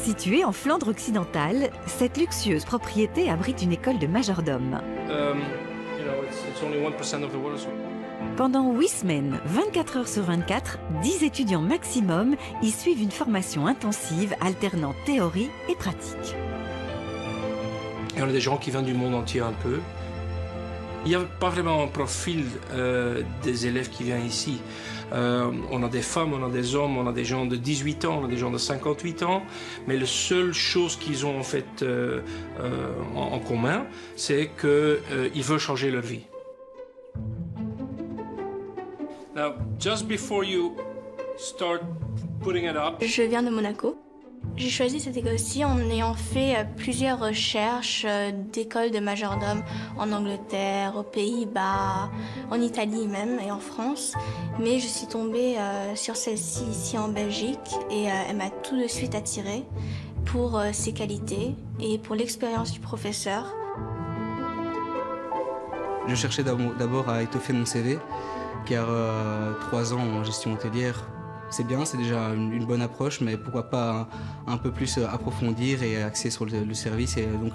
Située en Flandre occidentale, cette luxueuse propriété abrite une école de majordome. Pendant 8 semaines, 24 heures sur 24, 10 étudiants maximum y suivent une formation intensive alternant théorie et pratique. Et on a des gens qui viennent du monde entier un peu. Il n'y a pas vraiment un profil des élèves qui viennent ici. On a des femmes, on a des hommes, on a des gens de 18 ans, on a des gens de 58 ans. Mais la seule chose qu'ils ont en fait en commun, c'est qu'ils veulent changer leur vie. Now, just before you start putting it up. Je viens de Monaco. J'ai choisi cette école-ci en ayant fait plusieurs recherches d'écoles de majordome en Angleterre, aux Pays-Bas, en Italie même et en France. Mais je suis tombée sur celle-ci ici en Belgique et elle m'a tout de suite attirée pour ses qualités et pour l'expérience du professeur. Je cherchais d'abord à étoffer mon CV, car 3 ans en gestion hôtelière, c'est bien, c'est déjà une bonne approche, mais pourquoi pas un peu plus approfondir et axer sur le service et donc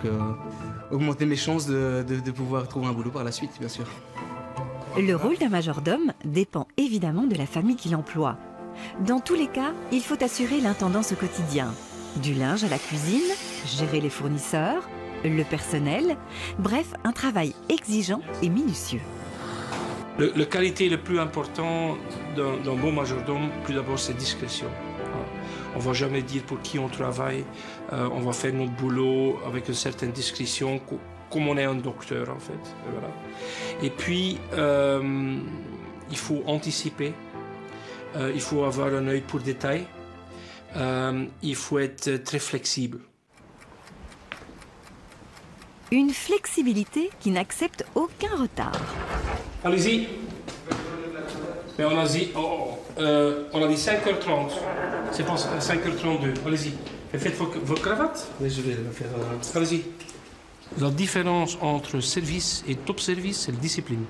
augmenter mes chances de pouvoir trouver un boulot par la suite, bien sûr. Le rôle d'un majordome dépend évidemment de la famille qui l'emploie. Dans tous les cas, il faut assurer l'intendance au quotidien. Du linge à la cuisine, gérer les fournisseurs, le personnel, bref, un travail exigeant et minutieux. La qualité le plus important d'un bon majordome, plus d'abord, c'est discrétion. On ne va jamais dire pour qui on travaille, on va faire notre boulot avec une certaine discrétion, comme on est un docteur en fait. Et, voilà. Et puis, il faut anticiper, il faut avoir un œil pour détail, il faut être très flexible. Une flexibilité qui n'accepte aucun retard. Allez-y. Mais on a dit, on a dit 5h30. C'est pas 5h32. Allez-y. Faites vos cravates. Oui, je vais le faire. Allez-y. La différence entre service et top service, c'est la discipline.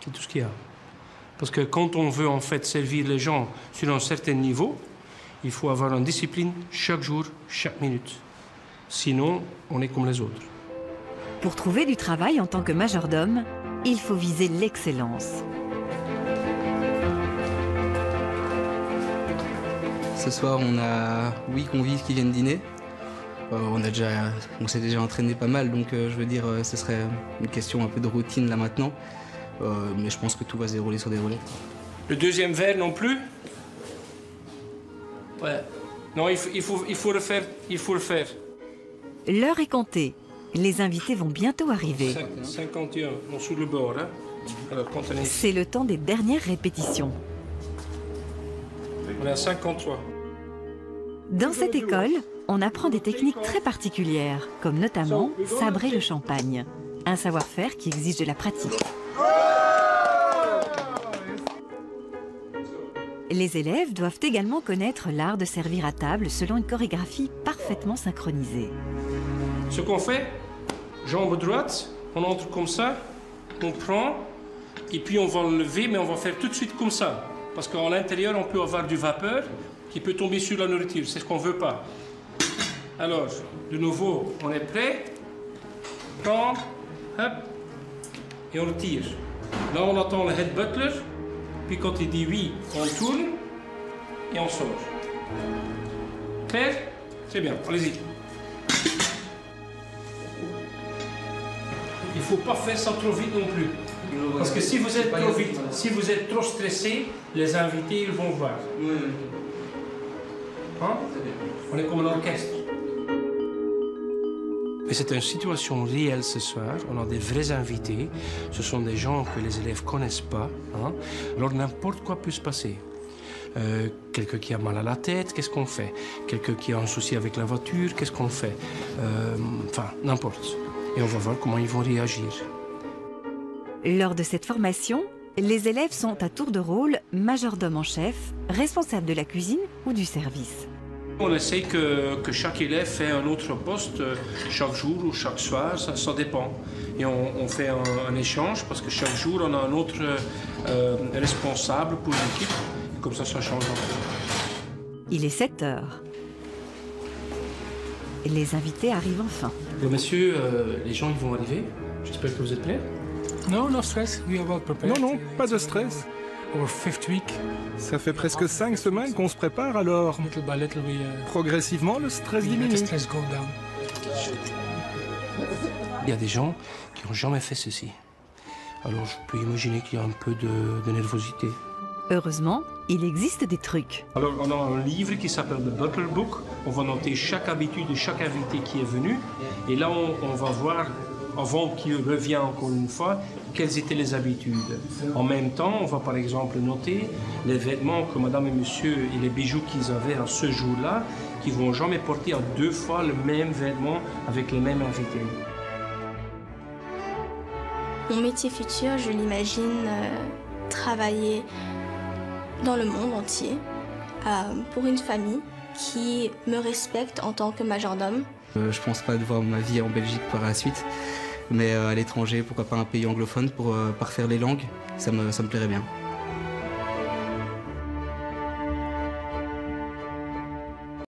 C'est tout ce qu'il y a. Parce que quand on veut en fait servir les gens sur un certain niveau, il faut avoir une discipline chaque jour, chaque minute. Sinon, on est comme les autres. Pour trouver du travail en tant que majordome, il faut viser l'excellence. Ce soir, on a 8 convives qui viennent dîner. On s'est déjà entraîné pas mal, donc je veux dire, ce serait une question un peu de routine là maintenant. Mais je pense que tout va se dérouler sur des roulettes. Le deuxième verre non plus? Ouais. Non, il faut le faire. Il faut le faire. L'heure est comptée. Les invités vont bientôt arriver. 51, non, sous le bord. Hein. Alors, c'est le temps des dernières répétitions. On est à 53. Dans cette école, on apprend des techniques très particulières, comme notamment sabrer le champagne. Un savoir-faire qui exige de la pratique. Les élèves doivent également connaître l'art de servir à table selon une chorégraphie parfaitement synchronisée. Ce qu'on fait, jambe droite, on entre comme ça, on prend, et puis on va le lever, mais on va faire tout de suite comme ça. Parce qu'à l'intérieur, on peut avoir du vapeur qui peut tomber sur la nourriture. C'est ce qu'on ne veut pas. Alors, de nouveau, on est prêt. Prends, hop, et on le tire. Là, on attend le head butler. Puis quand il dit oui, on tourne et on sort. Clair? Très bien, allez-y. Il ne faut pas faire ça trop vite non plus. Parce que si vous êtes trop vite, si vous êtes trop stressé, les invités ils vont voir. Hein? On est comme un orchestre. Mais c'est une situation réelle ce soir. On a des vrais invités. Ce sont des gens que les élèves ne connaissent pas. Hein? Alors n'importe quoi peut se passer. Quelqu'un qui a mal à la tête, qu'est-ce qu'on fait? Quelqu'un qui a un souci avec la voiture, qu'est-ce qu'on fait? Enfin, n'importe. Et on va voir comment ils vont réagir. Lors de cette formation, les élèves sont à tour de rôle majordome en chef, responsable de la cuisine ou du service. On essaie que chaque élève fait un autre poste chaque jour ou chaque soir, ça dépend. Et on fait un échange parce que chaque jour on a un autre responsable pour l'équipe. Comme ça change un peu. Il est 7 heures. Les invités arrivent enfin. Bon, monsieur, les gens ils vont arriver. J'espère que vous êtes prêts. No, no stress. We are well prepared. Non, pas de stress. Our 5th week. Ça fait presque 5 semaines qu'on se prépare, alors Little by little, progressivement le stress we let diminue. the stress go down. Il y a des gens qui n'ont jamais fait ceci. Alors je peux imaginer qu'il y a un peu de nervosité. Heureusement, il existe des trucs. Alors on a un livre qui s'appelle The Butler Book. On va noter chaque habitude de chaque invité qui est venu. Et là on va voir, avant qu'il revienne encore une fois, quelles étaient les habitudes. En même temps, on va par exemple noter les vêtements que madame et monsieur et les bijoux qu'ils avaient à ce jour-là, qui ne vont jamais porter à 2 fois le même vêtement avec les mêmes invités. Mon métier futur, je l'imagine travailler dans le monde entier pour une famille qui me respecte en tant que majordome. Je pense pas devoir ma vie en Belgique par la suite, mais à l'étranger, pourquoi pas un pays anglophone pour parfaire les langues, ça me plairait bien.